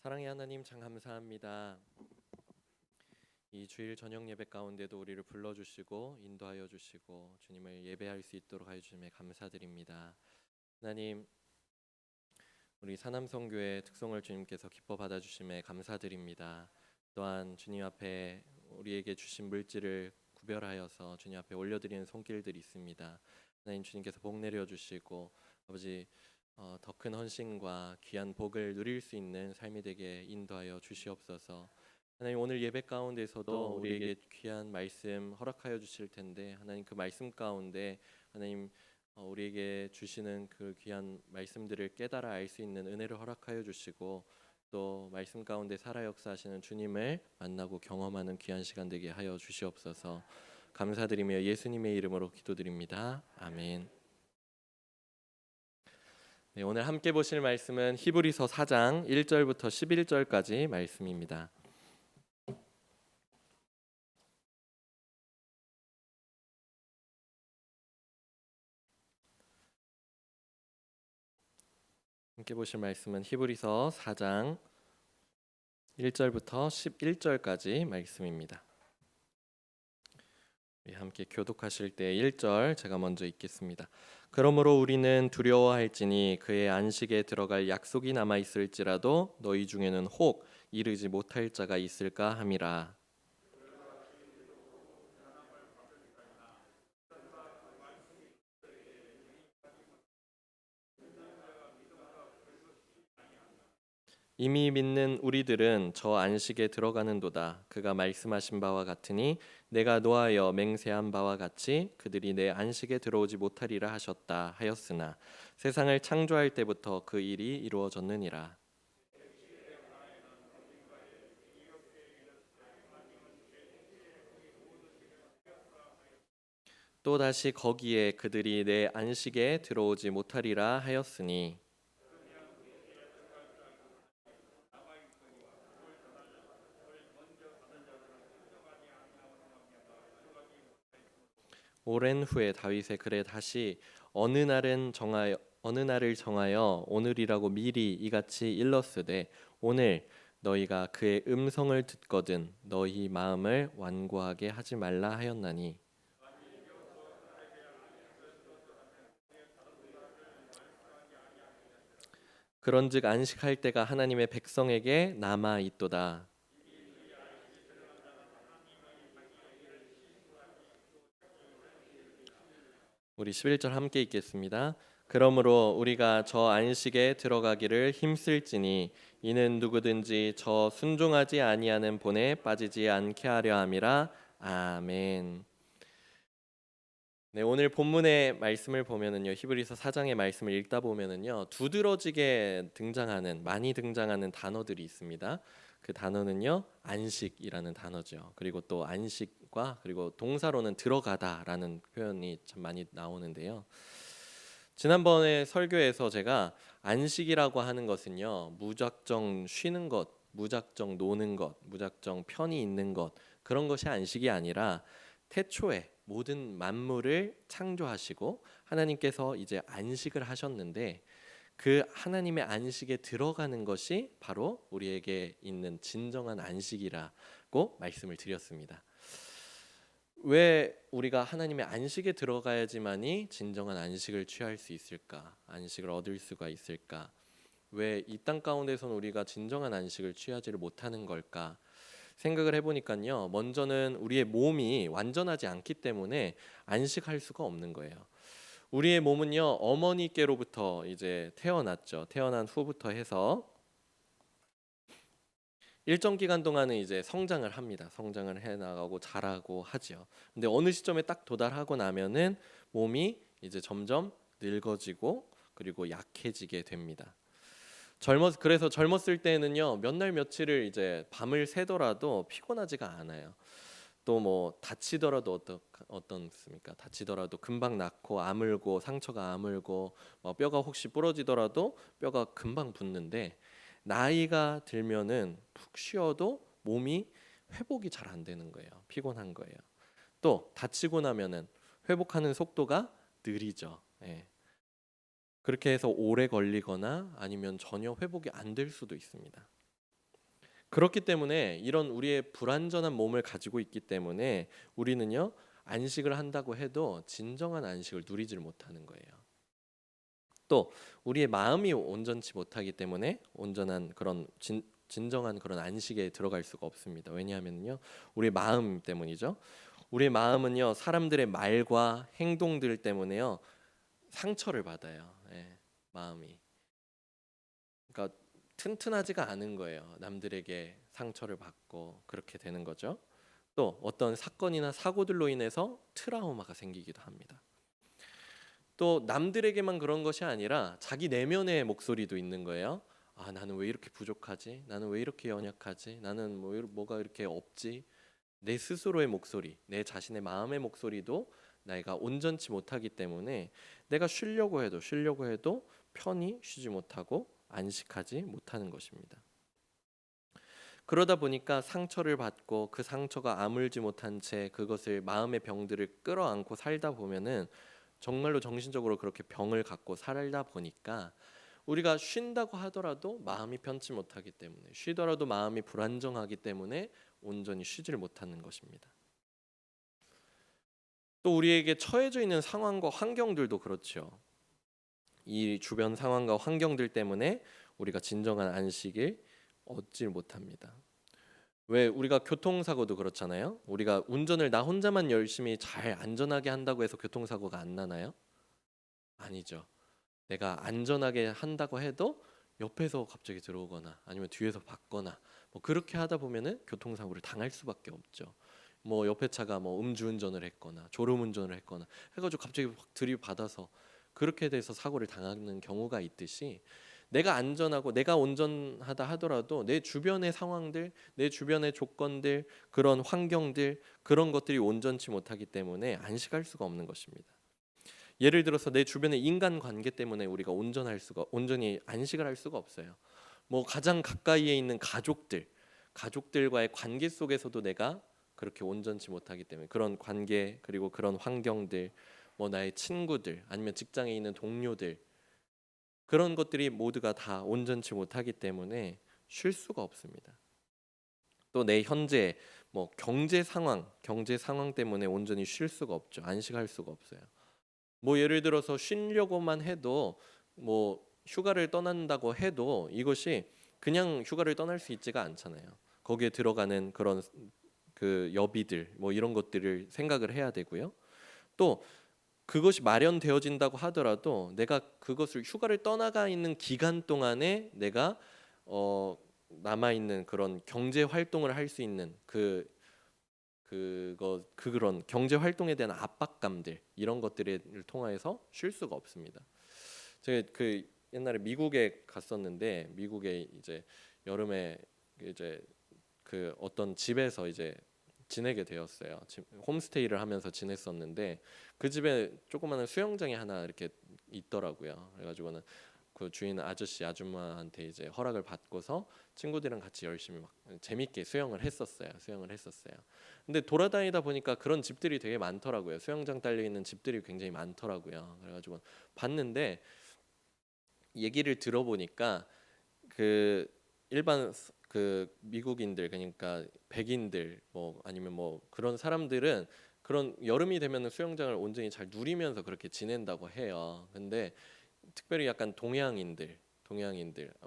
사랑의 하나님, 참 감사합니다. 이 주일 저녁 예배 가운데도 우리를 불러주시고 인도하여 주시고 주님을 예배할 수 있도록 하여 주심에 감사드립니다. 하나님, 우리 사남성교회 특성을 주님께서 기뻐 받아주심에 감사드립니다. 또한 주님 앞에 우리에게 주신 물질을 구별하여서 주님 앞에 올려드리는 손길들이 있습니다. 하나님, 주님께서 복 내려 주시고 아버지 더 큰 헌신과 귀한 복을 누릴 수 있는 삶이 되게 인도하여 주시옵소서. 하나님, 오늘 예배 가운데서도 우리에게 귀한 말씀 허락하여 주실 텐데 하나님, 그 말씀 가운데 하나님 우리에게 주시는 그 귀한 말씀들을 깨달아 알 수 있는 은혜를 허락하여 주시고 또 말씀 가운데 살아 역사하시는 주님을 만나고 경험하는 귀한 시간 되게 하여 주시옵소서. 감사드리며 예수님의 이름으로 기도드립니다. 아멘. 네, 오늘 함께 보실 말씀은 히브리서 4장 1절부터 11절까지 말씀입니다. 함께 보실 말씀은 히브리서 4장 1절부터 11절까지 말씀입니다. 우리 함께 교독하실 때 1절 제가 먼저 읽겠습니다. 그러므로 우리는 두려워할지니 그의 안식에 들어갈 약속이 남아 있을지라도 너희 중에는 혹 이르지 못할 자가 있을까 함이라. 이미 믿는 우리들은 저 안식에 들어가는도다. 그가 말씀하신 바와 같으니 내가 노하여 맹세한 바와 같이 그들이 내 안식에 들어오지 못하리라 하셨다 하였으나 세상을 창조할 때부터 그 일이 이루어졌느니라. 또다시 거기에 그들이 내 안식에 들어오지 못하리라 하였으니 오랜 후에 다윗의 글에 다시 어느 날을 정하여 오늘이라고 미리 이같이 일렀으되 오늘 너희가 그의 음성을 듣거든 너희 마음을 완고하게 하지 말라 하였나니 그런즉 안식할 때가 하나님의 백성에게 남아 있도다. 우리 11절 함께 읽겠습니다. 그러므로 우리가 저 안식에 들어가기를 힘쓸지니 이는 누구든지 저 순종하지 아니하는 본에 빠지지 않게 하려 함이라. 아멘. 네, 오늘 본문의 말씀을 보면은요. 히브리서 4장의 말씀을 읽다 보면은요. 두드러지게 많이 등장하는 단어들이 있습니다. 그 단어는요. 안식이라는 단어죠. 그리고 또 안식과 그리고 동사로는 들어가다라는 표현이 참 많이 나오는데요. 지난번에 설교에서 제가 안식이라고 하는 것은요. 무작정 쉬는 것, 무작정 노는 것, 무작정 편히 있는 것 그런 것이 안식이 아니라 태초에 모든 만물을 창조하시고 하나님께서 이제 안식을 하셨는데 그 하나님의 안식에 들어가는 것이 바로 우리에게 있는 진정한 안식이라고 말씀을 드렸습니다. 왜 우리가 하나님의 안식에 들어가야지만이 진정한 안식을 취할 수 있을까? 안식을 얻을 수가 있을까? 왜 이 땅 가운데서는 우리가 진정한 안식을 취하지를 못하는 걸까? 생각을 해보니까요. 먼저는 우리의 몸이 완전하지 않기 때문에 안식할 수가 없는 거예요. 우리의 몸은요. 어머니께로부터 이제 태어났죠. 태어난 후부터 해서 일정 기간 동안은 이제 성장을 합니다. 성장을 해 나가고 자라고 하죠. 근데 어느 시점에 딱 도달하고 나면은 몸이 이제 점점 늙어지고 그리고 약해지게 됩니다. 그래서 젊었을 때는요. 몇 날 며칠을 이제 밤을 새더라도 피곤하지가 않아요. 또 뭐 다치더라도 어떻습니까? 다치더라도 금방 낫고 아물고 상처가 아물고 뼈가 혹시 부러지더라도 뼈가 금방 붙는데 나이가 들면은 푹 쉬어도 몸이 회복이 잘 안 되는 거예요. 피곤한 거예요. 또 다치고 나면은 회복하는 속도가 느리죠. 예. 그렇게 해서 오래 걸리거나 아니면 전혀 회복이 안 될 수도 있습니다. 그렇기 때문에 이런 우리의 불완전한 몸을 가지고 있기 때문에 우리는요, 안식을 한다고 해도 진정한 안식을 누리질 못하는 거예요. 또 우리의 마음이 온전치 못하기 때문에 온전한 그런 진정한 그런 안식에 들어갈 수가 없습니다. 왜냐하면요, 우리 마음 때문이죠. 우리 마음은요, 사람들의 말과 행동들 때문에요, 상처를 받아요. 예, 마음이. 그러니까 튼튼하지가 않은 거예요. 남들에게 상처를 받고 그렇게 되는 거죠. 또 어떤 사건이나 사고들로 인해서 트라우마가 생기기도 합니다. 또 남들에게만 그런 것이 아니라 자기 내면의 목소리도 있는 거예요. 아, 나는 왜 이렇게 부족하지? 나는 왜 이렇게 연약하지? 나는 뭐가 이렇게 없지? 내 스스로의 목소리, 내 자신의 마음의 목소리도 내가 온전치 못하기 때문에 내가 쉬려고 해도 편히 쉬지 못하고 안식하지 못하는 것입니다. 그러다 보니까 상처를 받고 그 상처가 아물지 못한 채 그것을 마음의 병들을 끌어안고 살다 보면은 정말로 정신적으로 그렇게 병을 갖고 살다 보니까 우리가 쉰다고 하더라도 마음이 편치 못하기 때문에, 쉬더라도 마음이 불안정하기 때문에 온전히 쉬지를 못하는 것입니다. 또 우리에게 처해져 있는 상황과 환경들도 그렇죠. 이 주변 상황과 환경들 때문에 우리가 진정한 안식을 얻지 못합니다. 왜 우리가 교통사고도 그렇잖아요. 우리가 운전을 나 혼자만 열심히 잘 안전하게 한다고 해서 교통사고가 안 나나요? 아니죠. 내가 안전하게 한다고 해도 옆에서 갑자기 들어오거나 아니면 뒤에서 받거나 뭐 그렇게 하다 보면은 교통사고를 당할 수밖에 없죠. 뭐 옆에 차가 뭐 음주운전을 했거나 졸음운전을 했거나 해가지고 갑자기 확 들이받아서 그렇게 돼서 사고를 당하는 경우가 있듯이, 내가 안전하고 내가 운전하다 하더라도 내 주변의 상황들, 내 주변의 조건들, 그런 환경들, 그런 것들이 온전치 못하기 때문에 안식할 수가 없는 것입니다. 예를 들어서 내 주변의 인간 관계 때문에 우리가 온전히 안식을 할 수가 없어요. 뭐 가장 가까이에 있는 가족들과의 관계 속에서도 내가 그렇게 온전치 못하기 때문에 그런 관계, 그리고 그런 환경들, 뭐 나의 친구들 아니면 직장에 있는 동료들, 그런 것들이 모두가 다 온전치 못하기 때문에 쉴 수가 없습니다. 또 내 현재 뭐 경제 상황 때문에 온전히 쉴 수가 없죠. 안식할 수가 없어요. 뭐 예를 들어서 쉬려고만 해도, 뭐 휴가를 떠난다고 해도 이것이 그냥 휴가를 떠날 수 있지가 않잖아요. 거기에 들어가는 그런 그 여비들 뭐 이런 것들을 생각을 해야 되고요. 또 그것이 마련되어진다고 하더라도 내가 그것을 휴가를 떠나가 있는 기간 동안에 내가 남아 있는 그런 경제 활동을 할 수 있는 그런 경제 활동에 대한 압박감들, 이런 것들을 통해서 쉴 수가 없습니다. 제가 그 옛날에 미국에 갔었는데, 미국에 이제 여름에 이제 그 어떤 집에서 이제 지내게 되었어요. 홈스테이를 하면서 지냈었는데 그 집에 조그마한 수영장이 하나 이렇게 있더라고요. 그래가지고는 그 주인 아저씨 아줌마한테 이제 허락을 받고서 친구들이랑 같이 열심히 막 재밌게 수영을 했었어요. 근데 돌아다니다 보니까 그런 집들이 되게 많더라고요. 수영장 딸려 있는 집들이 굉장히 많더라고요. 그래가지고 봤는데, 얘기를 들어보니까 그 일반 그 미국인들, 그러니까 백인들 뭐 아니면 뭐 그런 사람들은 그런 여름이 되면 수영장을 온전히 잘 누리면서 그렇게 지낸다고 해요. 근데 특별히 약간 동양인들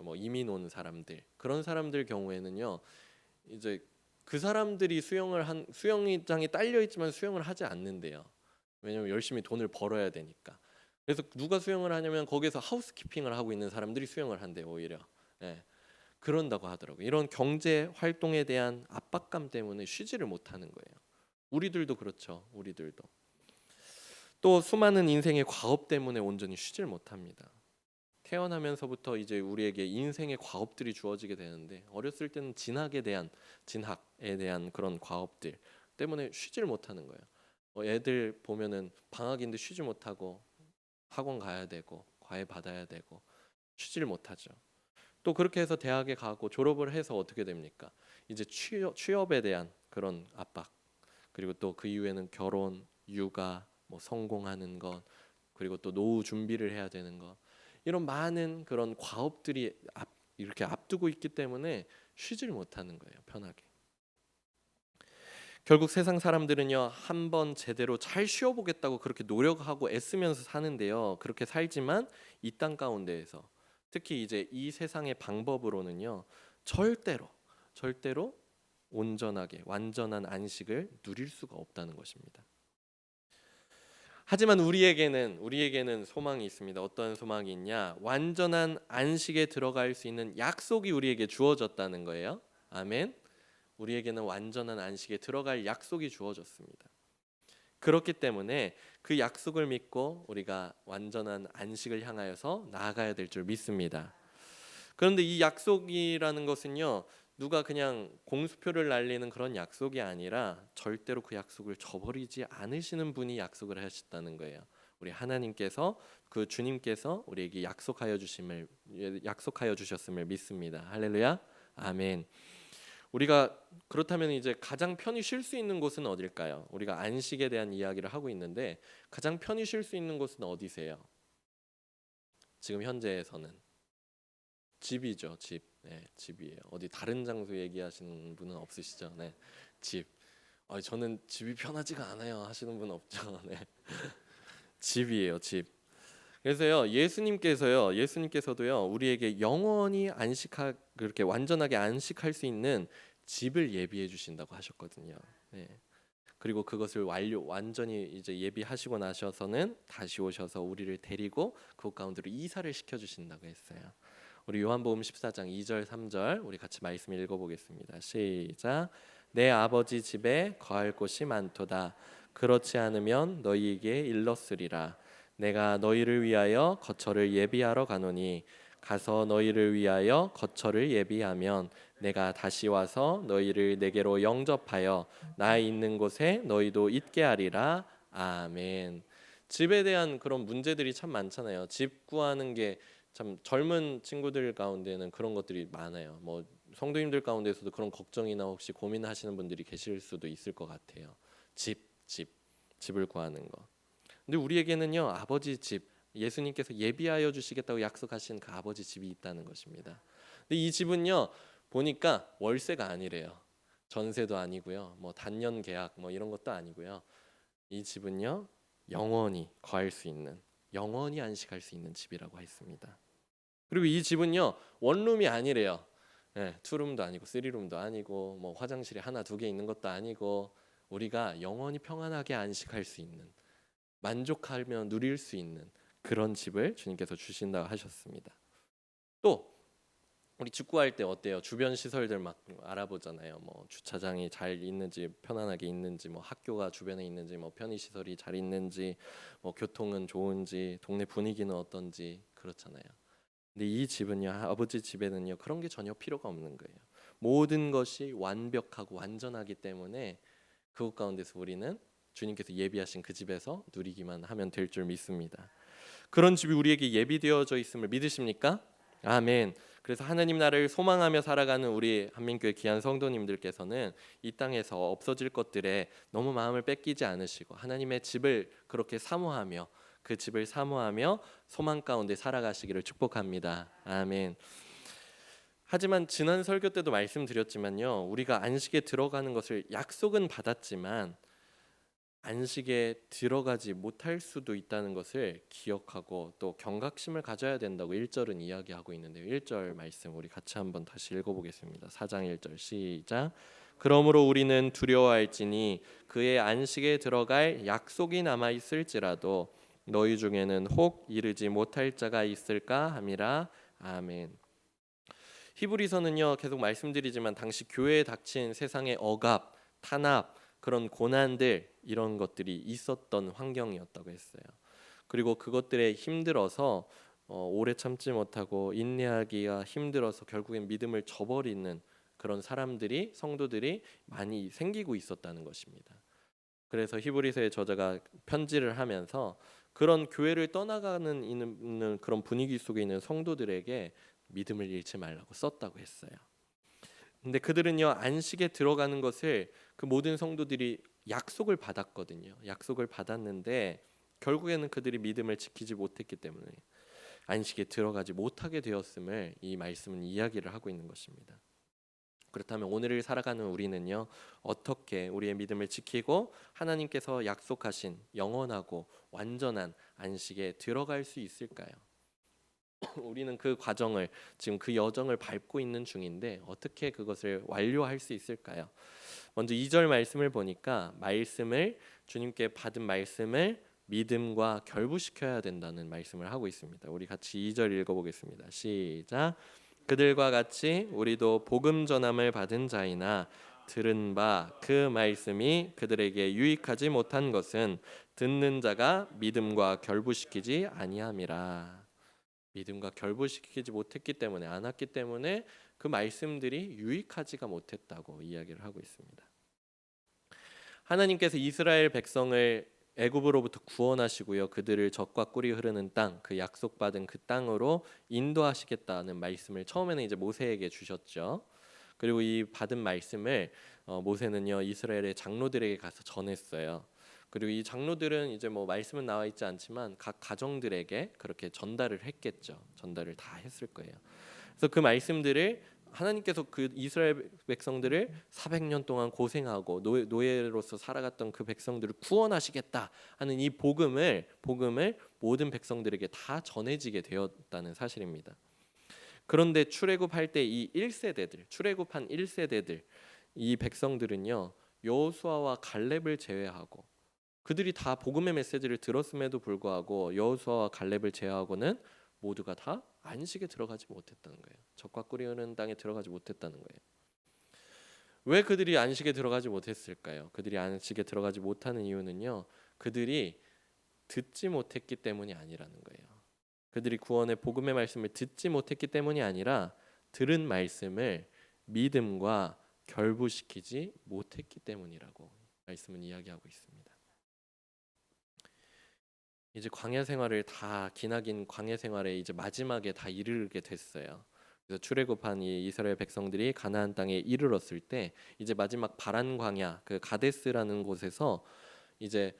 뭐 이민 온 사람들, 그런 사람들 경우에는요, 이제 그 사람들이 수영장이 딸려 있지만 수영을 하지 않는데요. 왜냐면 열심히 돈을 벌어야 되니까. 그래서 누가 수영을 하냐면 거기서 하우스키핑을 하고 있는 사람들이 수영을 한대요, 오히려. 예. 그런다고 하더라고요. 이런 경제 활동에 대한 압박감 때문에 쉬지를 못하는 거예요. 우리들도 그렇죠. 우리들도. 또 수많은 인생의 과업 때문에 온전히 쉬질 못합니다. 태어나면서부터 이제 우리에게 인생의 과업들이 주어지게 되는데, 어렸을 때는 진학에 대한 그런 과업들 때문에 쉬질 못하는 거예요. 애들 보면은 방학인데 쉬지 못하고 학원 가야 되고 과외 받아야 되고 쉬질 못하죠. 또 그렇게 해서 대학에 가고 졸업을 해서 어떻게 됩니까? 이제 취업에 대한 그런 압박, 그리고 또 그 이후에는 결혼, 육아, 뭐 성공하는 것, 그리고 또 노후 준비를 해야 되는 것, 이런 많은 그런 과업들이 이렇게 앞두고 있기 때문에 쉬질 못하는 거예요. 편하게. 결국 세상 사람들은요, 한번 제대로 잘 쉬어보겠다고 그렇게 노력하고 애쓰면서 사는데요, 그렇게 살지만 이 땅 가운데에서 특히 이제 이 세상의 방법으로는요, 절대로 온전하게 완전한 안식을 누릴 수가 없다는 것입니다. 하지만 우리에게는 소망이 있습니다. 어떤 소망이 있냐? 완전한 안식에 들어갈 수 있는 약속이 우리에게 주어졌다는 거예요. 아멘. 우리에게는 완전한 안식에 들어갈 약속이 주어졌습니다. 그렇기 때문에 그 약속을 믿고 우리가 완전한 안식을 향하여서 나아가야 될 줄 믿습니다. 그런데 이 약속이라는 것은요, 누가 그냥 공수표를 날리는 그런 약속이 아니라 절대로 그 약속을 저버리지 않으시는 분이 약속을 하셨다는 거예요. 우리 하나님께서, 그 주님께서 우리에게 약속하여 주셨음을 믿습니다. 할렐루야. 아멘. 우리가 그렇다면 이제 가장 편히 쉴 수 있는 곳은 어딜까요? 우리가 안식에 대한 이야기를 하고 있는데 가장 편히 쉴 수 있는 곳은 어디세요? 지금 현재에서는 집이죠. 집. 네, 집이에요. 어디 다른 장소 얘기하시는 분은 없으시죠? 네, 집. 저는 집이 편하지가 않아요 하시는 분 없죠? 네, 집이에요. 집. 그래서요, 예수님께서도요, 우리에게 영원히 그렇게 완전하게 안식할 수 있는 집을 예비해 주신다고 하셨거든요. 네. 그리고 그것을 완전히 이제 예비하시고 나셔서는 다시 오셔서 우리를 데리고 그곳 가운데로 이사를 시켜 주신다고 했어요. 우리 요한복음 14장 2절 3절 우리 같이 말씀 읽어보겠습니다. 시작. 내 아버지 집에 거할 곳이 많도다. 그렇지 않으면 너희에게 일렀으리라. 내가 너희를 위하여 거처를 예비하러 가노니 가서 너희를 위하여 거처를 예비하면 내가 다시 와서 너희를 내게로 영접하여 나 있는 곳에 너희도 있게 하리라. 아멘. 집에 대한 그런 문제들이 참 많잖아요. 집 구하는 게 참 젊은 친구들 가운데는 그런 것들이 많아요. 뭐 성도님들 가운데서도 그런 걱정이나 혹시 고민하시는 분들이 계실 수도 있을 것 같아요. 집을 구하는 거. 근데 우리에게는요, 아버지 집, 예수님께서 예비하여 주시겠다고 약속하신 그 아버지 집이 있다는 것입니다. 근데 이 집은요, 보니까 월세가 아니래요. 전세도 아니고요. 뭐 단년 계약 뭐 이런 것도 아니고요. 이 집은요, 영원히 거할 수 있는, 영원히 안식할 수 있는 집이라고 했습니다. 그리고 이 집은요, 원룸이 아니래요. 네, 투룸도 아니고 쓰리룸도 아니고 뭐 화장실이 하나 두 개 있는 것도 아니고 우리가 영원히 평안하게 안식할 수 있는, 만족하며 누릴 수 있는 그런 집을 주님께서 주신다고 하셨습니다. 또 우리 축구할 때 어때요? 주변 시설들 막 알아보잖아요. 뭐 주차장이 잘 있는지, 편안하게 있는지, 뭐 학교가 주변에 있는지, 뭐 편의 시설이 잘 있는지, 뭐 교통은 좋은지, 동네 분위기는 어떤지 그렇잖아요. 근데 이 집은요, 아버지 집에는요, 그런 게 전혀 필요가 없는 거예요. 모든 것이 완벽하고 완전하기 때문에 그것 가운데서 우리는 주님께서 예비하신 그 집에서 누리기만 하면 될 줄 믿습니다. 그런 집이 우리에게 예비되어져 있음을 믿으십니까? 아멘. 그래서 하나님 나라를 소망하며 살아가는 우리 한민교회 귀한 성도님들께서는 이 땅에서 없어질 것들에 너무 마음을 뺏기지 않으시고 하나님의 집을 그렇게 사모하며 그 집을 사모하며 소망 가운데 살아가시기를 축복합니다. 아멘. 하지만 지난 설교 때도 말씀드렸지만요, 우리가 안식에 들어가는 것을 약속은 받았지만 안식에 들어가지 못할 수도 있다는 것을 기억하고 또 경각심을 가져야 된다고 1절은 이야기하고 있는데요. 1절 말씀 우리 같이 한번 다시 읽어보겠습니다. 4장 1절 시작. 그러므로 우리는 두려워할지니 그의 안식에 들어갈 약속이 남아 있을지라도 너희 중에는 혹 이르지 못할 자가 있을까 함이라. 아멘. 히브리서는요, 계속 말씀드리지만 당시 교회에 닥친 세상의 억압, 탄압, 그런 고난들 이런 것들이 있었던 환경이었다고 했어요. 그리고 그것들에 힘들어서 오래 참지 못하고 인내하기가 힘들어서 결국엔 믿음을 저버리는 그런 성도들이 많이 생기고 있었다는 것입니다. 그래서 히브리서의 저자가 편지를 하면서 그런 교회를 떠나가는 있는 그런 분위기 속에 있는 성도들에게 믿음을 잃지 말라고 썼다고 했어요. 근데 그들은요, 안식에 들어가는 것을 그 모든 성도들이 약속을 받았거든요. 약속을 받았는데 결국에는 그들이 믿음을 지키지 못했기 때문에 안식에 들어가지 못하게 되었음을 이 말씀은 이야기를 하고 있는 것입니다. 그렇다면 오늘을 살아가는 우리는요, 어떻게 우리의 믿음을 지키고 하나님께서 약속하신 영원하고 완전한 안식에 들어갈 수 있을까요? 우리는 그 과정을, 지금 그 여정을 밟고 있는 중인데 어떻게 그것을 완료할 수 있을까요? 먼저 2절 말씀을 보니까 주님께 받은 말씀을 믿음과 결부시켜야 된다는 말씀을 하고 있습니다. 우리 같이 2절 읽어보겠습니다. 시작. 그들과 같이 우리도 복음 전함을 받은 자이나 들은 바 그 말씀이 그들에게 유익하지 못한 것은 듣는 자가 믿음과 결부시키지 아니함이라. 믿음과 결부시키지 못했기 때문에, 안 왔기 때문에 그 말씀들이 유익하지가 못했다고 이야기를 하고 있습니다. 하나님께서 이스라엘 백성을 애굽으로부터 구원하시고요, 그들을 젖과 꿀이 흐르는 땅, 그 약속받은 그 땅으로 인도하시겠다는 말씀을 처음에는 이제 모세에게 주셨죠. 그리고 이 받은 말씀을 모세는요, 이스라엘의 장로들에게 가서 전했어요. 그리고 이 장로들은 이제 뭐 말씀은 나와 있지 않지만 각 가정들에게 그렇게 전달을 했겠죠. 전달을 다 했을 거예요. 그래서 그 말씀들을 하나님께서 그 이스라엘 백성들을 400년 동안 고생하고 노예로서 살아갔던 그 백성들을 구원하시겠다 하는 이 복음을 모든 백성들에게 다 전해지게 되었다는 사실입니다. 그런데 출애굽할 때 이 1세대들, 출애굽한 1세대들, 이 백성들은요, 여호수아와 갈렙을 제외하고, 그들이 다 복음의 메시지를 들었음에도 불구하고 여호수아와 갈렙을 제외하고는 모두가 다 안식에 들어가지 못했다는 거예요. 젖과 꿀이 흐르는 땅에 들어가지 못했다는 거예요. 왜 그들이 안식에 들어가지 못했을까요? 그들이 안식에 들어가지 못하는 이유는요, 그들이 듣지 못했기 때문이 아니라는 거예요. 그들이 구원의 복음의 말씀을 듣지 못했기 때문이 아니라 들은 말씀을 믿음과 결부시키지 못했기 때문이라고 말씀은 이야기하고 있습니다. 이제 광야 생활을 다 기나긴 광야 생활에 이제 마지막에 다 이르게 됐어요. 그래서 출애굽한 이 이스라엘 백성들이 가나안 땅에 이르렀을 때 이제 마지막 바란 광야, 그 가데스라는 곳에서 이제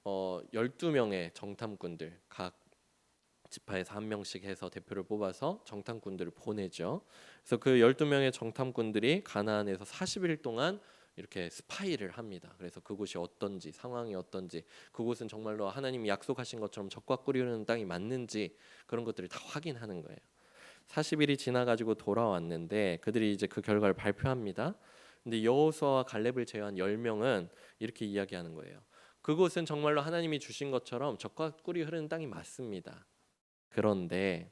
12명의 정탐꾼들, 각 지파에서 한 명씩 해서 대표를 뽑아서 정탐꾼들을 보내죠. 그래서 그 12명의 정탐꾼들이 가나안에서 40일 동안 이렇게 스파이를 합니다. 그래서 그곳이 어떤지, 상황이 어떤지, 그곳은 정말로 하나님이 약속하신 것처럼 젖과 꿀이 흐르는 땅이 맞는지 그런 것들을 다 확인하는 거예요. 40일이 지나가지고 돌아왔는데 그들이 이제 그 결과를 발표합니다. 근데 여호수아와 갈렙을 제외한 10명은 이렇게 이야기하는 거예요. 그곳은 정말로 하나님이 주신 것처럼 젖과 꿀이 흐르는 땅이 맞습니다. 그런데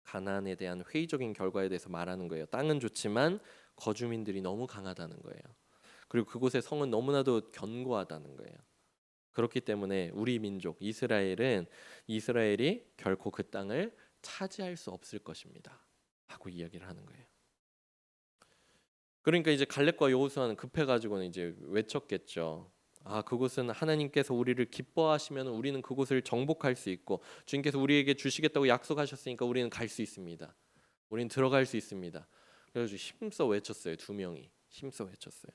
가나안에 대한 회의적인 결과에 대해서 말하는 거예요. 땅은 좋지만 거주민들이 너무 강하다는 거예요. 그리고 그곳의 성은 너무나도 견고하다는 거예요. 그렇기 때문에 우리 민족 이스라엘이 결코 그 땅을 차지할 수 없을 것입니다. 하고 이야기를 하는 거예요. 그러니까 이제 갈렙과 여호수아는 급해가지고는 이제 외쳤겠죠. 그곳은 하나님께서 우리를 기뻐하시면 우리는 그곳을 정복할 수 있고 주님께서 우리에게 주시겠다고 약속하셨으니까 우리는 갈 수 있습니다. 우리는 들어갈 수 있습니다. 그래서 힘써 외쳤어요. 2명이 힘써 외쳤어요.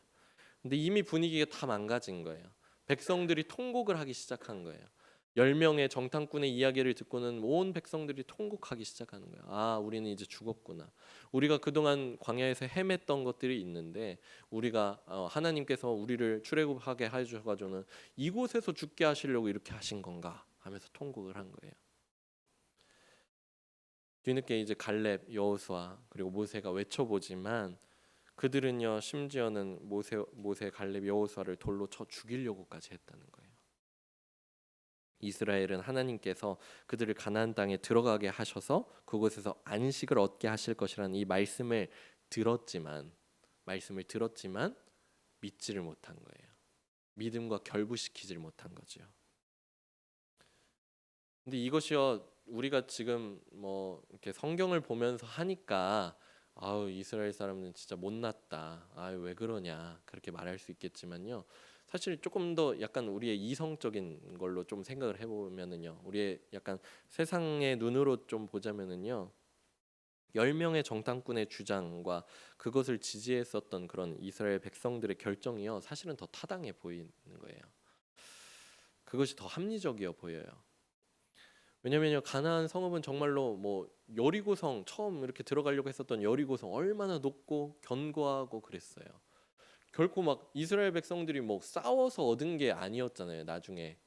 근데 이미 분위기가 다 망가진 거예요. 백성들이 통곡을 하기 시작한 거예요. 10명의 정탐꾼의 이야기를 듣고는 온 백성들이 통곡하기 시작하는 거예요. 우리는 이제 죽었구나. 우리가 그동안 광야에서 헤맸던 것들이 있는데 우리가 하나님께서 우리를 출애굽하게 하셔가지고는 이곳에서 죽게 하시려고 이렇게 하신 건가 하면서 통곡을 한 거예요. 뒤늦게 이제 갈렙, 여호수아 그리고 모세가 외쳐보지만 그들은요, 심지어는 모세, 갈렙, 여호수아를 돌로 쳐 죽이려고까지 했다는 거예요. 이스라엘은 하나님께서 그들을 가나안 땅에 들어가게 하셔서 그곳에서 안식을 얻게 하실 것이라는 이 말씀을 들었지만 믿지를 못한 거예요. 믿음과 결부시키지를 못한 거죠. 근데 이것이요, 우리가 지금 뭐 이렇게 성경을 보면서 하니까 이스라엘 사람은 진짜 못났다. 왜 그러냐. 그렇게 말할 수 있겠지만요. 사실 조금 더 약간 우리의 이성적인 걸로 좀 생각을 해보면은요. 우리의 약간 세상의 눈으로 좀 보자면은요. 10명의 정탐꾼의 주장과 그것을 지지했었던 그런 이스라엘 백성들의 결정이요. 사실은 더 타당해 보이는 거예요. 그것이 더 합리적이어 보여요. 왜냐면요, 가나안 성읍은 정말로 뭐 여리고성, 처음 이렇게 들어가려고 했었던 여리고성 얼마나 높고 견고하고 그랬어요. 결코 막 이스라엘 백성들이 뭐 싸워서 얻은 게 아니었잖아요. 나중에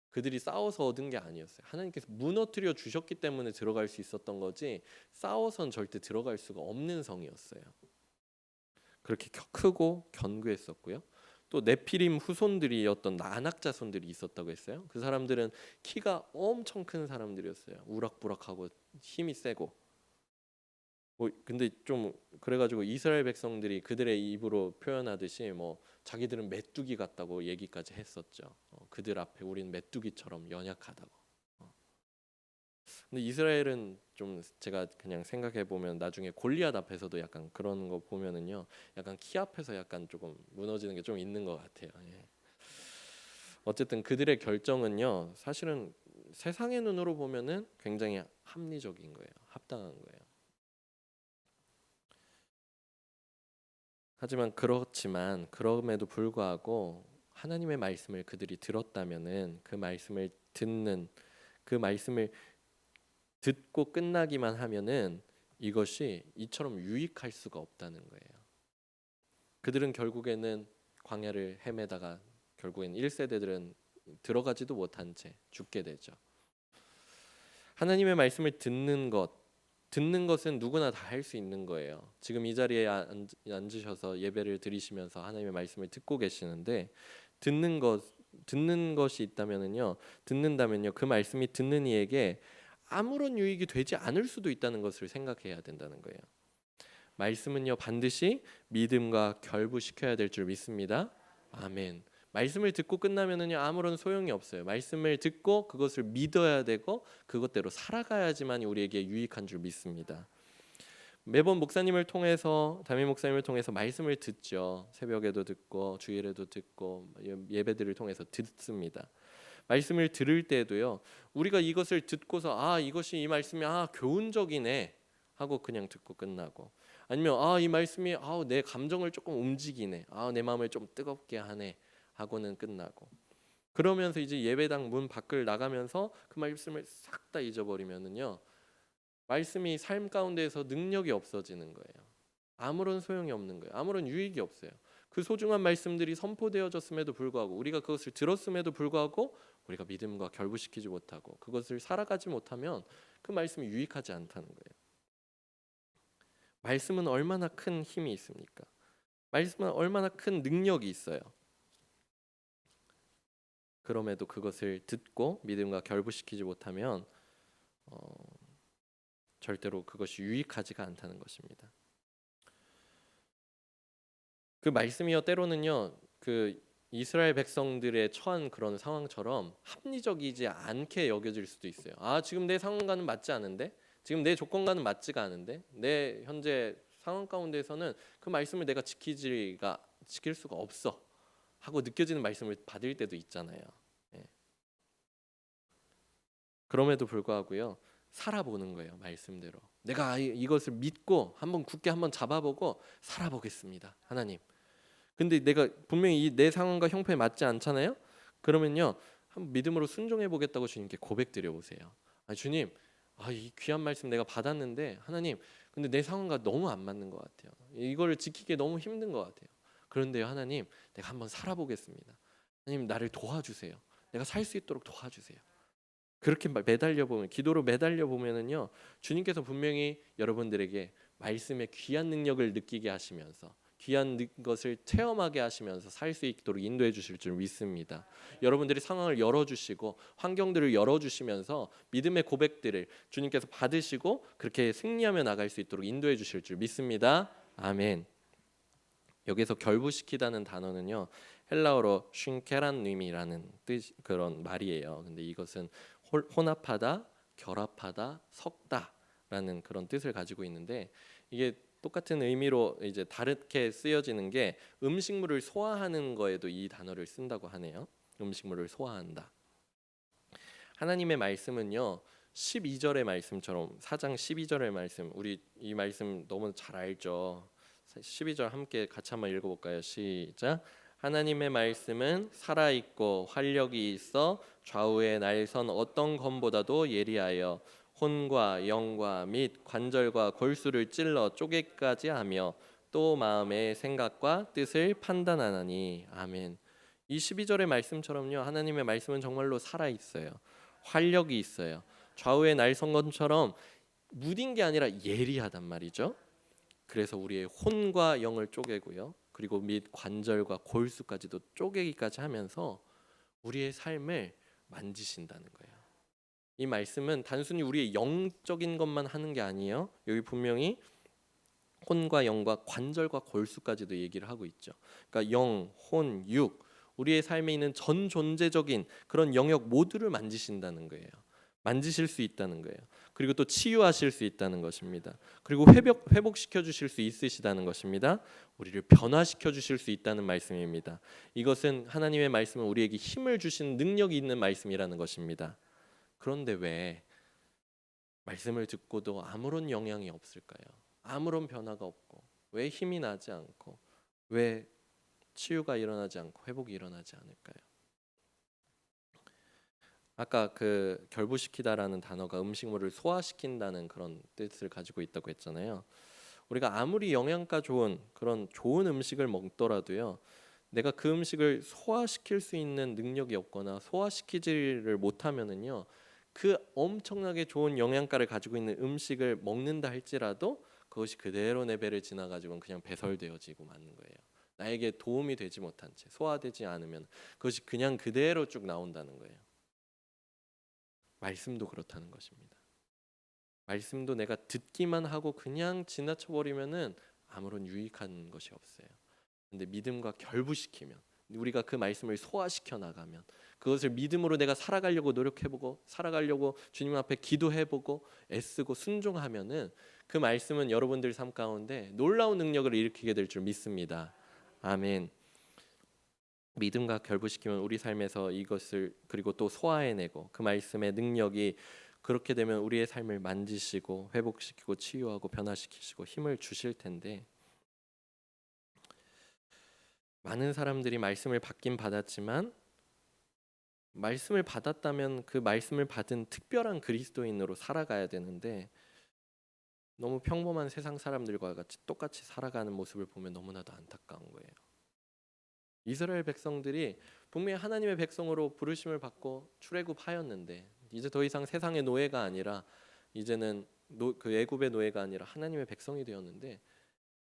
그들이 싸워서 얻은 게 아니었어요. 하나님께서 무너뜨려 주셨기 때문에 들어갈 수 있었던 거지, 싸워선 절대 들어갈 수가 없는 성이었어요. 그렇게 크고 견고했었고요. 또 네피림 후손들이었던 아낙 자손들이 있었다고 했어요. 그 사람들은 키가 엄청 큰 사람들이었어요. 우락부락하고 힘이 세고. 뭐 근데 좀 그래가지고 이스라엘 백성들이 그들의 입으로 표현하듯이 뭐 자기들은 메뚜기 같다고 얘기까지 했었죠. 그들 앞에 우린 메뚜기처럼 연약하다고. 근데 이스라엘은 좀 제가 그냥 생각해 보면 나중에 골리앗 앞에서도 약간 그런 거 보면은요, 약간 키 앞에서 약간 조금 무너지는 게 좀 있는 것 같아요. 예. 어쨌든 그들의 결정은요, 사실은 세상의 눈으로 보면은 굉장히 합리적인 거예요, 합당한 거예요. 하지만 그렇지만 그럼에도 불구하고 하나님의 말씀을 그들이 들었다면은 그 말씀을 듣고 끝나기만 하면은 이것이 이처럼 유익할 수가 없다는 거예요. 그들은 결국에는 광야를 헤매다가 결국엔 1세대들은 들어가지도 못한 채 죽게 되죠. 하나님의 말씀을 듣는 것은 누구나 다 할 수 있는 거예요. 지금 이 자리에 앉으셔서 예배를 드리시면서 하나님의 말씀을 듣고 계시는데, 듣는 것 듣는 것이 있다면은요, 듣는다면요, 그 말씀이 듣는 이에게 아무런 유익이 되지 않을 수도 있다는 것을 생각해야 된다는 거예요. 말씀은요, 반드시 믿음과 결부시켜야 될 줄 믿습니다. 아멘. 말씀을 듣고 끝나면은요, 아무런 소용이 없어요. 말씀을 듣고 그것을 믿어야 되고 그것대로 살아가야지만 우리에게 유익한 줄 믿습니다. 매번 목사님을 통해서, 담임 목사님을 통해서 말씀을 듣죠. 새벽에도 듣고 주일에도 듣고 예배들을 통해서 듣습니다. 말씀을 들을 때도요, 우리가 이것을 듣고서 이것이 이 말씀이 교훈적이네 하고 그냥 듣고 끝나고, 아니면 이 말씀이 내 감정을 조금 움직이네, 내 마음을 좀 뜨겁게 하네 하고는 끝나고, 그러면서 이제 예배당 문 밖을 나가면서 그 말씀을 싹 다 잊어버리면은요, 말씀이 삶 가운데에서 능력이 없어지는 거예요. 아무런 소용이 없는 거예요. 아무런 유익이 없어요. 그 소중한 말씀들이 선포되어졌음에도 불구하고, 우리가 그것을 들었음에도 불구하고 우리가 믿음과 결부시키지 못하고 그것을 살아가지 못하면 그 말씀이 유익하지 않다는 거예요. 말씀은 얼마나 큰 힘이 있습니까? 말씀은 얼마나 큰 능력이 있어요. 그럼에도 그것을 듣고 믿음과 결부시키지 못하면 절대로 그것이 유익하지가 않다는 것입니다. 그 말씀이요, 때로는요, 그 이스라엘 백성들의 처한 그런 상황처럼 합리적이지 않게 여겨질 수도 있어요. 지금 내 상황과는 맞지 않은데, 지금 내 조건과는 맞지가 않은데, 내 현재 상황 가운데서는 그 말씀을 내가 지킬 수가 없어 하고 느껴지는 말씀을 받을 때도 있잖아요. 예. 그럼에도 불구하고요, 살아보는 거예요. 말씀대로 내가 이것을 믿고 한번 굳게 한번 잡아보고 살아보겠습니다, 하나님. 근데 내가 분명히 내 상황과 형편에 맞지 않잖아요. 그러면요, 한번 믿음으로 순종해 보겠다고 주님께 고백드려 보세요. 주님, 이 귀한 말씀 내가 받았는데 하나님, 근데 내 상황과 너무 안 맞는 것 같아요. 이거를 지키기 너무 힘든 것 같아요. 그런데요, 하나님, 내가 한번 살아보겠습니다. 하나님, 나를 도와주세요. 내가 살 수 있도록 도와주세요. 그렇게 매달려 보면, 기도로 매달려 보면은요, 주님께서 분명히 여러분들에게 말씀의 귀한 능력을 느끼게 하시면서 귀한 것을 체험하게 하시면서 살 수 있도록 인도해 주실 줄 믿습니다. 여러분들이 상황을 열어주시고 환경들을 열어주시면서 믿음의 고백들을 주님께서 받으시고 그렇게 승리하며 나갈 수 있도록 인도해 주실 줄 믿습니다. 아멘. 여기서 결부시키다는 단어는요, 헬라어로 쉰케란님이라는 그런 말이에요. 근데 이것은 혼합하다, 결합하다, 섞다라는 그런 뜻을 가지고 있는데, 이게 똑같은 의미로 이제 다르게 쓰여지는 게 음식물을 소화하는 거에도 이 단어를 쓴다고 하네요. 음식물을 소화한다. 하나님의 말씀은요, 12절의 말씀처럼 4장 12절의 말씀, 우리 이 말씀 너무 잘 알죠. 12절 함께 같이 한번 읽어볼까요? 시작. 하나님의 말씀은 살아있고 활력이 있어 좌우의 날선 어떤 검보다도 예리하여 혼과 영과 및 관절과 골수를 찔러 쪼개기까지 하며 또 마음의 생각과 뜻을 판단하나니. 아멘. 이 12절의 말씀처럼요, 하나님의 말씀은 정말로 살아있어요. 활력이 있어요. 좌우의 날선 것처럼 무딘 게 아니라 예리하단 말이죠. 그래서 우리의 혼과 영을 쪼개고요, 그리고 및 관절과 골수까지도 쪼개기까지 하면서 우리의 삶을 만지신다는 거예요. 이 말씀은 단순히 우리의 영적인 것만 하는 게 아니에요. 여기 분명히 혼과 영과 관절과 골수까지도 얘기를 하고 있죠. 그러니까 영, 혼, 육, 우리의 삶에 있는 전 존재적인 그런 영역 모두를 만지신다는 거예요. 만지실 수 있다는 거예요. 그리고 또 치유하실 수 있다는 것입니다. 그리고 회복시켜 주실 수 있으시다는 것입니다. 우리를 변화시켜 주실 수 있다는 말씀입니다. 이것은 하나님의 말씀은 우리에게 힘을 주신 능력이 있는 말씀이라는 것입니다. 그런데 왜 말씀을 듣고도 아무런 영향이 없을까요? 아무런 변화가 없고, 왜 힘이 나지 않고, 왜 치유가 일어나지 않고 회복이 일어나지 않을까요? 아까 그 결부시키다라는 단어가 음식물을 소화시킨다는 그런 뜻을 가지고 있다고 했잖아요. 우리가 아무리 영양가 좋은 그런 좋은 음식을 먹더라도요, 내가 그 음식을 소화시킬 수 있는 능력이 없거나 소화시키지를 못하면은요, 그 엄청나게 좋은 영양가를 가지고 있는 음식을 먹는다 할지라도 그것이 그대로 내 배를 지나가지고는 그냥 배설되어지고 마는 거예요. 나에게 도움이 되지 못한 채, 소화되지 않으면 그것이 그냥 그대로 쭉 나온다는 거예요. 말씀도 그렇다는 것입니다. 말씀도 내가 듣기만 하고 그냥 지나쳐 버리면은 아무런 유익한 것이 없어요. 근데 믿음과 결부시키면, 우리가 그 말씀을 소화시켜 나가면, 그것을 믿음으로 내가 살아가려고 노력해보고 살아가려고 주님 앞에 기도해보고 애쓰고 순종하면은 그 말씀은 여러분들 삶 가운데 놀라운 능력을 일으키게 될 줄 믿습니다. 아멘. 믿음과 결부시키면 우리 삶에서 이것을 그리고 또 소화해내고 그 말씀의 능력이, 그렇게 되면 우리의 삶을 만지시고 회복시키고 치유하고 변화시키시고 힘을 주실 텐데, 많은 사람들이 말씀을 받긴 받았지만 말씀을 받았다면 그 말씀을 받은 특별한 그리스도인으로 살아가야 되는데 너무 평범한 세상 사람들과 같이 똑같이 살아가는 모습을 보면 너무나도 안타까운 거예요. 이스라엘 백성들이 분명히 하나님의 백성으로 부르심을 받고 출애굽하였는데 이제 더 이상 세상의 노예가 아니라, 이제는 그 애굽의 노예가 아니라 하나님의 백성이 되었는데,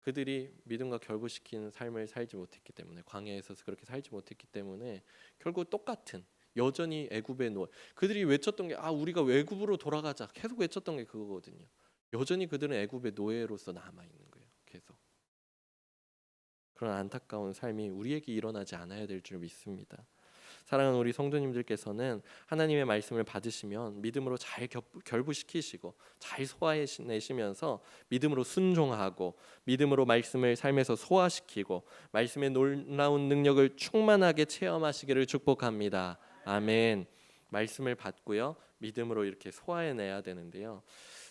그들이 믿음과 결부시킨 삶을 살지 못했기 때문에, 광야에서 그렇게 살지 못했기 때문에 결국 똑같은, 여전히 애굽의 노예, 그들이 외쳤던 게 우리가 애굽으로 돌아가자, 계속 외쳤던 게 그거거든요. 여전히 그들은 애굽의 노예로서 남아 있는 거예요. 계속 그런 안타까운 삶이 우리에게 일어나지 않아야 될 줄 믿습니다. 사랑하는 우리 성도님들께서는 하나님의 말씀을 받으시면 믿음으로 잘 결부시키시고 잘 소화해내시면서 믿음으로 순종하고 믿음으로 말씀을 삶에서 소화시키고 말씀의 놀라운 능력을 충만하게 체험하시기를 축복합니다. 아멘. 말씀을 받고요, 믿음으로 이렇게 소화해내야 되는데요,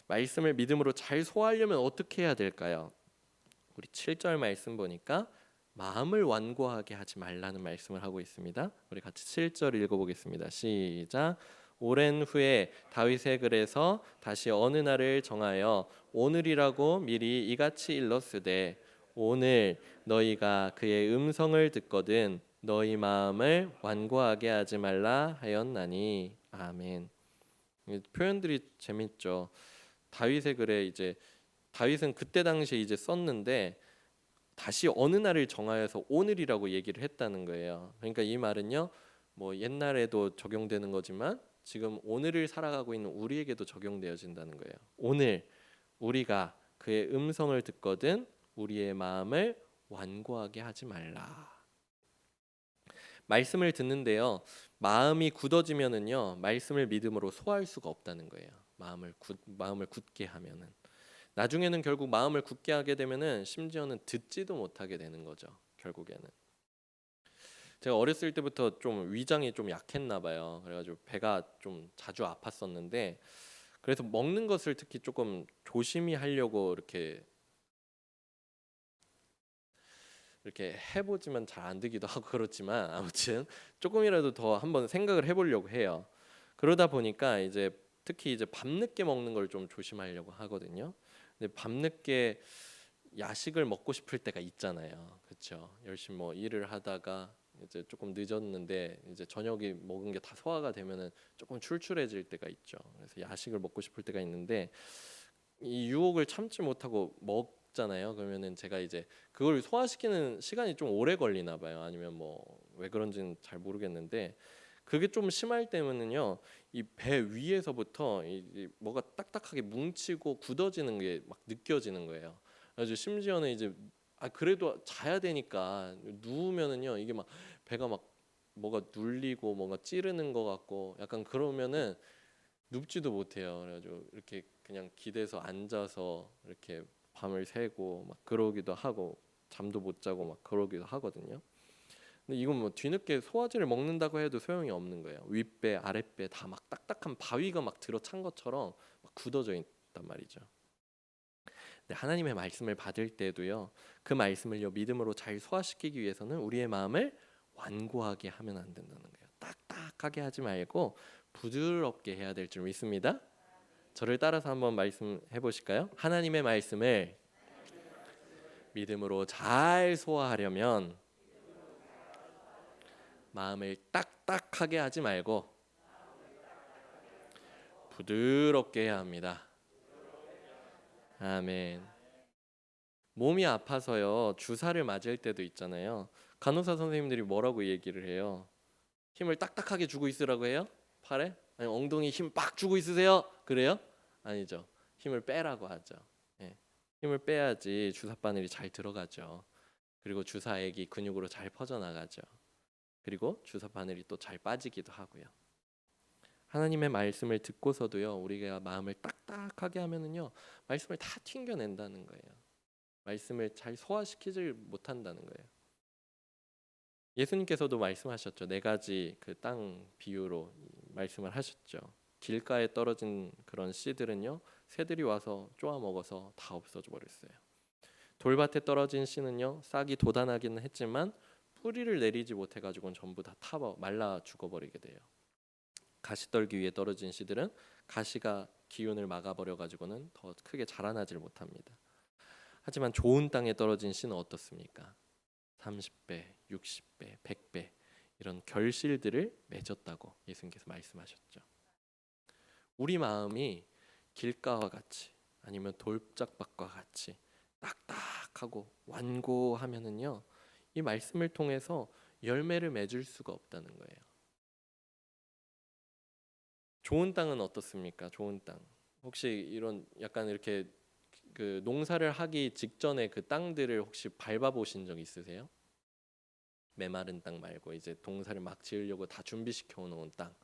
말씀을 믿음으로 잘 소화하려면 어떻게 해야 될까요? 우리 7절 말씀 보니까 마음을 완고하게 하지 말라는 말씀을 하고 있습니다. 우리 같이 7절 읽어보겠습니다. 시작. 오랜 후에 다윗의 글에서 다시 어느 날을 정하여 오늘이라고 미리 이같이 일렀으되 오늘 너희가 그의 음성을 듣거든 너희 마음을 완고하게 하지 말라 하였나니. 아멘. 표현들이 재밌죠. 다윗의 글에 이제 다윗은 그때 당시에 이제 썼는데 다시 어느 날을 정하여서 오늘이라고 얘기를 했다는 거예요. 그러니까 이 말은요, 뭐 옛날에도 적용되는 거지만 지금 오늘을 살아가고 있는 우리에게도 적용되어진다는 거예요. 오늘 우리가 그의 음성을 듣거든 우리의 마음을 완고하게 하지 말라. 말씀을 듣는데요, 마음이 굳어지면은요 말씀을 믿음으로 소화할 수가 없다는 거예요. 마음을 굳게 하면은 나중에는 결국 마음을 굳게 하게 되면은 심지어는 듣지도 못하게 되는 거죠. 결국에는 제가 어렸을 때부터 좀 위장이 좀 약했나 봐요. 그래가지고 배가 좀 자주 아팠었는데, 그래서 먹는 것을 특히 조금 조심히 하려고 이렇게 이렇게 해보지만 잘 안 되기도 하고 그렇지만 아무튼 조금이라도 더 한번 생각을 해보려고 해요. 그러다 보니까 이제 특히 이제 밤늦게 먹는 걸 좀 조심하려고 하거든요. 근데 밤늦게 야식을 먹고 싶을 때가 있잖아요. 그렇죠? 열심히 뭐 일을 하다가 이제 조금 늦었는데 이제 저녁에 먹은 게 다 소화가 되면은 조금 출출해질 때가 있죠. 그래서 야식을 먹고 싶을 때가 있는데 이 유혹을 참지 못하고 먹잖아요. 그러면은 제가 이제 그걸 소화시키는 시간이 좀 오래 걸리나 봐요. 아니면 뭐 왜 그런지는 잘 모르겠는데 그게 좀 심할 때면은요 이 배 위에서부터 이 뭐가 딱딱하게 뭉치고 굳어지는 게 막 느껴지는 거예요. 그래서 심지어는 이제 그래도 자야 되니까 누우면은요 이게 막 배가 막 뭐가 눌리고 뭔가 찌르는 것 같고 약간 그러면은 눕지도 못해요. 그래가지고 이렇게 그냥 기대서 앉아서 이렇게 밤을 새고 막 그러기도 하고 잠도 못 자고 막 그러기도 하거든요. 근데 이건 뭐 뒤늦게 소화제를 먹는다고 해도 소용이 없는 거예요. 윗배, 아랫배 다 막 딱딱한 바위가 막 들어찬 것처럼 막 굳어져 있단 말이죠. 근데 하나님의 말씀을 받을 때도요. 그 말씀을요 믿음으로 잘 소화시키기 위해서는 우리의 마음을 완고하게 하면 안 된다는 거예요. 딱딱하게 하지 말고 부드럽게 해야 될 줄 믿습니다. 저를 따라서 한번 말씀해 보실까요? 하나님의 말씀을 믿음으로 잘 소화하려면 마음을 딱딱하게 하지 말고 부드럽게 해야 합니다. 아멘. 몸이 아파서요 주사를 맞을 때도 있잖아요. 간호사 선생님들이 뭐라고 얘기를 해요? 힘을 딱딱하게 주고 있으라고 해요? 팔에? 아니 엉덩이 힘 빡 주고 있으세요? 그래요? 아니죠. 힘을 빼라고 하죠. 예. 힘을 빼야지 주사 바늘이 잘 들어가죠. 그리고 주사액이 근육으로 잘 퍼져나가죠. 그리고 주사 바늘이 또 잘 빠지기도 하고요. 하나님의 말씀을 듣고서도요 우리가 마음을 딱딱하게 하면은요 말씀을 다 튕겨낸다는 거예요. 말씀을 잘 소화시키질 못한다는 거예요. 예수님께서도 말씀하셨죠. 네 가지 그 땅 비유로 말씀을 하셨죠. 길가에 떨어진 그런 씨들은요 새들이 와서 쪼아 먹어서 다 없어져 버렸어요. 돌밭에 떨어진 씨는요 싹이 돋아나기는 했지만 뿌리를 내리지 못해 가지고는 전부 다 타버 말라 죽어버리게 돼요. 가시떨기 위에 떨어진 씨들은 가시가 기운을 막아버려 가지고는 더 크게 자라나질 못합니다. 하지만 좋은 땅에 떨어진 씨는 어떻습니까? 30배, 60배, 100배 이런 결실들을 맺었다고 예수님께서 말씀하셨죠. 우리 마음이 길가와 같이 아니면 돌짝밭과 같이 딱딱하고 완고하면은요 이 말씀을 통해서 열매를 맺을 수가 없다는 거예요. 좋은 땅은 어떻습니까? 좋은 땅. 혹시 이런 약간 이렇게 그 농사를 하기 직전에 그 땅들을 혹시 밟아 보신 적 있으세요? 메마른 땅 말고 이제 동사를 막 지으려고 다 준비시켜 놓은 땅.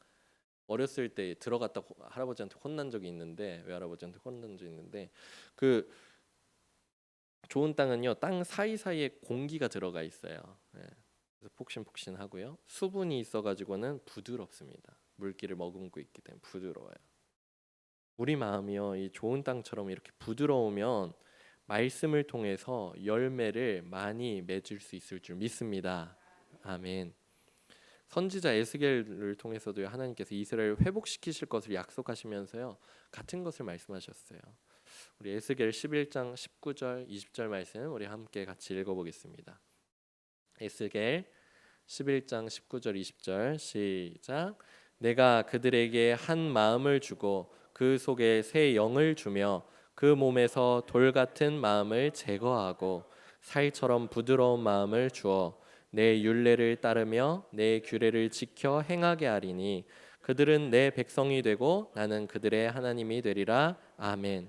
어렸을 때 들어갔다 할아버지한테 혼난 적이 있는데 외할아버지한테 혼난 적이 있는데 그 좋은 땅은요 땅 사이사이에 공기가 들어가 있어요. 예. 그래서 폭신폭신하고요 수분이 있어가지고는 부드럽습니다. 물기를 머금고 있기 때문에 부드러워요. 우리 마음이요 이 좋은 땅처럼 이렇게 부드러우면 말씀을 통해서 열매를 많이 맺을 수 있을 줄 믿습니다. 아멘. 선지자 에스겔을 통해서도 하나님께서 이스라엘을 회복시키실 것을 약속하시면서요 같은 것을 말씀하셨어요. 우리 에스겔 11장 19절 20절 말씀 우리 함께 같이 읽어보겠습니다. 에스겔 11장 19절 20절 시작. 내가 그들에게 한 마음을 주고 그 속에 새 영을 주며 그 몸에서 돌 같은 마음을 제거하고 살처럼 부드러운 마음을 주어 내 율례를 따르며 내 규례를 지켜 행하게 하리니 그들은 내 백성이 되고 나는 그들의 하나님이 되리라. 아멘.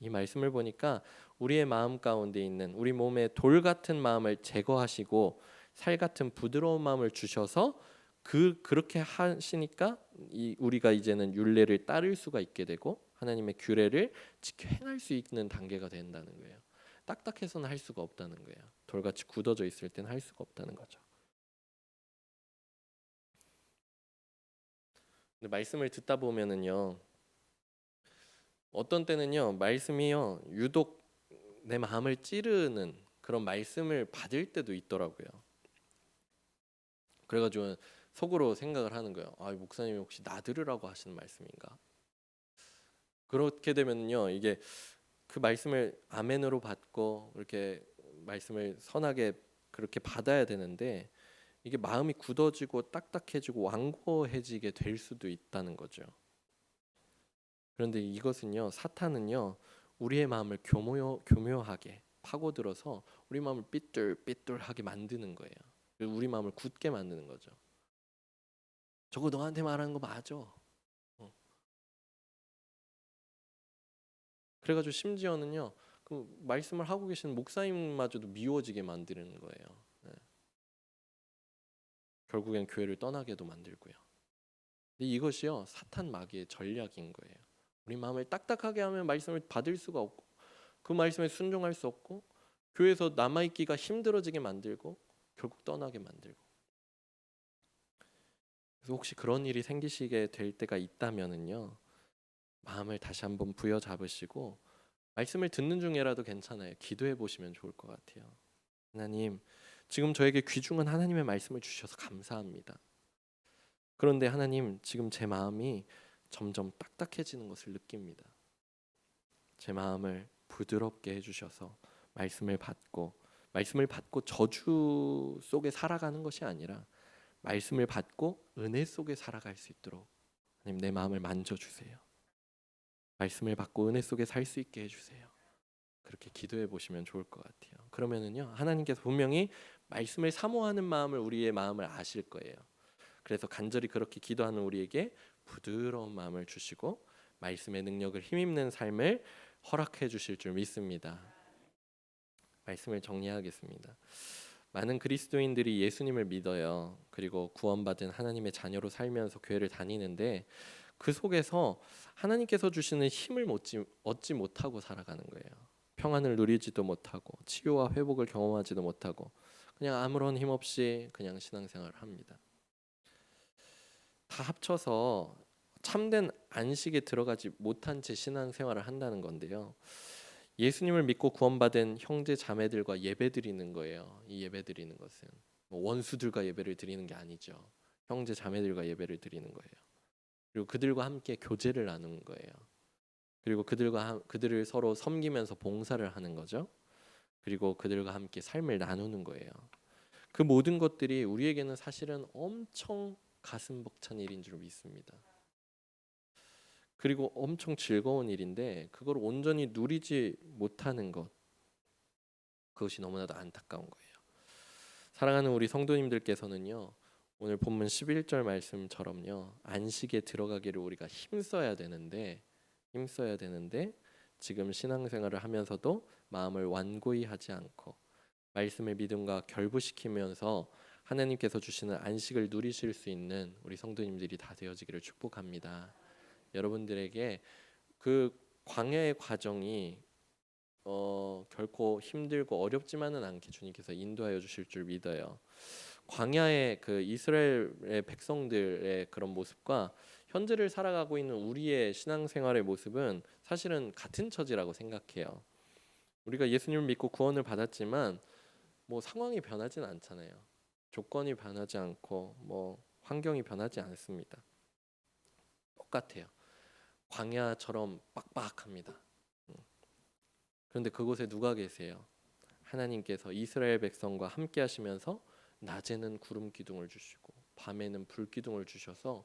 이 말씀을 보니까 우리의 마음 가운데 있는 우리 몸의 돌 같은 마음을 제거하시고 살 같은 부드러운 마음을 주셔서 그렇게 하시니까 우리가 이제는 율례를 따를 수가 있게 되고 하나님의 규례를 지켜 행할 수 있는 단계가 된다는 거예요. 딱딱해서는 할 수가 없다는 거예요. 돌같이 굳어져 있을 때는 할 수가 없다는 거죠. 근데 말씀을 듣다 보면은요 어떤 때는요 말씀이요 유독 내 마음을 찌르는 그런 말씀을 받을 때도 있더라고요. 그래가지고 속으로 생각을 하는 거예요. 아, 목사님이 혹시 나들으라고 하시는 말씀인가? 그렇게 되면요, 이게 그 말씀을 아멘으로 받고 이렇게 말씀을 선하게 그렇게 받아야 되는데 이게 마음이 굳어지고 딱딱해지고 완고해지게 될 수도 있다는 거죠. 그런데 이것은요, 사탄은요, 우리의 마음을 교묘하게 파고들어서 우리 마음을 삐뚤삐뚤하게 만드는 거예요. 우리 마음을 굳게 만드는 거죠. 저거 너한테 말하는 거 맞아. 그래가지고 심지어는요, 그 말씀을 하고 계신 목사님마저도 미워지게 만드는 거예요. 네. 결국엔 교회를 떠나게도 만들고요. 근데 이것이요, 사탄 마귀의 전략인 거예요. 우리 마음을 딱딱하게 하면 말씀을 받을 수가 없고 그 말씀에 순종할 수 없고 교회에서 남아있기가 힘들어지게 만들고 결국 떠나게 만들고. 그래서 혹시 그런 일이 생기시게 될 때가 있다면은요, 마음을 다시 한번 부여잡으시고 말씀을 듣는 중에라도 괜찮아요. 기도해 보시면 좋을 것 같아요. 하나님, 지금 저에게 귀중한 하나님의 말씀을 주셔서 감사합니다. 그런데 하나님, 지금 제 마음이 점점 딱딱해지는 것을 느낍니다. 제 마음을 부드럽게 해주셔서 말씀을 받고 저주 속에 살아가는 것이 아니라 말씀을 받고 은혜 속에 살아갈 수 있도록 하나님 내 마음을 만져주세요. 말씀을 받고 은혜 속에 살 수 있게 해주세요. 그렇게 기도해 보시면 좋을 것 같아요. 그러면은요, 하나님께서 분명히 말씀을 사모하는 마음을 우리의 마음을 아실 거예요. 그래서 간절히 그렇게 기도하는 우리에게 부드러운 마음을 주시고 말씀의 능력을 힘입는 삶을 허락해 주실 줄 믿습니다. 말씀을 정리하겠습니다. 많은 그리스도인들이 예수님을 믿어요. 그리고 구원받은 하나님의 자녀로 살면서 교회를 다니는데 그 속에서 하나님께서 주시는 힘을 얻지 못하고 살아가는 거예요. 평안을 누리지도 못하고 치유와 회복을 경험하지도 못하고 그냥 아무런 힘 없이 그냥 신앙생활을 합니다. 다 합쳐서 참된 안식에 들어가지 못한 채 신앙생활을 한다는 건데요. 예수님을 믿고 구원받은 형제 자매들과 예배드리는 거예요. 이 예배드리는 것은 뭐 원수들과 예배를 드리는 게 아니죠. 형제 자매들과 예배를 드리는 거예요. 그리고 그들과 함께 교제를 나누는 거예요. 그리고 그들을 서로 섬기면서 봉사를 하는 거죠. 그리고 그들과 함께 삶을 나누는 거예요. 그 모든 것들이 우리에게는 사실은 엄청 가슴 벅찬 일인 줄 믿습니다. 그리고 엄청 즐거운 일인데 그걸 온전히 누리지 못하는 것, 그것이 너무나도 안타까운 거예요. 사랑하는 우리 성도님들께서는요, 오늘 본문 11절 말씀처럼요, 안식에 들어가기를 우리가 힘써야 되는데 지금 신앙생활을 하면서도 마음을 완고히 하지 않고 말씀의 믿음과 결부시키면서 하나님께서 주시는 안식을 누리실 수 있는 우리 성도님들이 다 되어지기를 축복합니다. 여러분들에게 그 광야의 과정이 결코 힘들고 어렵지만은 않게 주님께서 인도하여 주실 줄 믿어요. 광야의 그 이스라엘의 백성들의 그런 모습과 현재를 살아가고 있는 우리의 신앙생활의 모습은 사실은 같은 처지라고 생각해요. 우리가 예수님을 믿고 구원을 받았지만 뭐 상황이 변하진 않잖아요. 조건이 변하지 않고 뭐 환경이 변하지 않습니다. 똑같아요. 광야처럼 빡빡합니다. 그런데 그곳에 누가 계세요? 하나님께서 이스라엘 백성과 함께 하시면서 낮에는 구름 기둥을 주시고 밤에는 불 기둥을 주셔서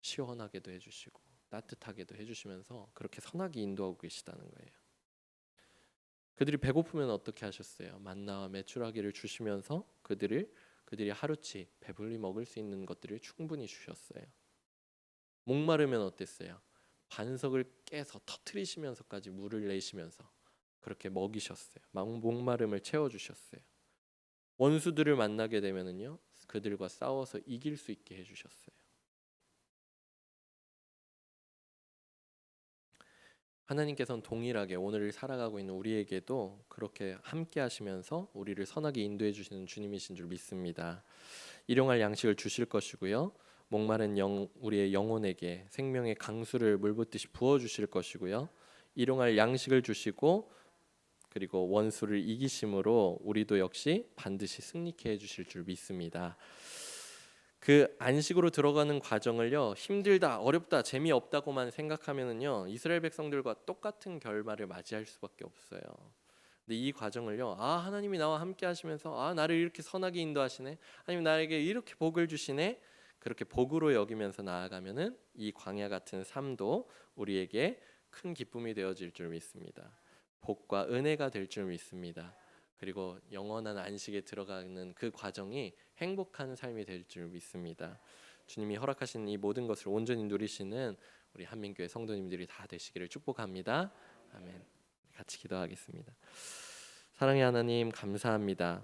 시원하게도 해주시고 따뜻하게도 해주시면서 그렇게 선하게 인도하고 계시다는 거예요. 그들이 배고프면 어떻게 하셨어요? 만나와 메추라기를 주시면서 그들이 하루치 배불리 먹을 수 있는 것들을 충분히 주셨어요. 목마르면 어땠어요? 반석을 깨서 터트리시면서까지 물을 내시면서 그렇게 먹이셨어요. 목마름을 채워주셨어요. 원수들을 만나게 되면은요, 그들과 싸워서 이길 수 있게 해주셨어요. 하나님께서는 동일하게 오늘을 살아가고 있는 우리에게도 그렇게 함께 하시면서 우리를 선하게 인도해 주시는 주님이신 줄 믿습니다. 일용할 양식을 주실 것이고요. 목마른 우리의 영혼에게 생명의 강수를 물붓듯이 부어 주실 것이고요. 일용할 양식을 주시고 그리고 원수를 이기심으로 우리도 역시 반드시 승리케 해주실 줄 믿습니다. 그 안식으로 들어가는 과정을요, 힘들다, 어렵다, 재미없다고만 생각하면은요, 이스라엘 백성들과 똑같은 결말을 맞이할 수밖에 없어요. 근데 이 과정을요, 하나님이 나와 함께 하시면서 나를 이렇게 선하게 인도하시네, 아니면 나에게 이렇게 복을 주시네, 그렇게 복으로 여기면서 나아가면은 이 광야 같은 삶도 우리에게 큰 기쁨이 되어질 줄 믿습니다. 복과 은혜가 될 줄 믿습니다. 그리고 영원한 안식에 들어가는 그 과정이 행복한 삶이 될 줄 믿습니다. 주님이 허락하신 이 모든 것을 온전히 누리시는 우리 한민교회 성도님들이 다 되시기를 축복합니다. 아멘. 같이 기도하겠습니다. 사랑의 하나님, 감사합니다.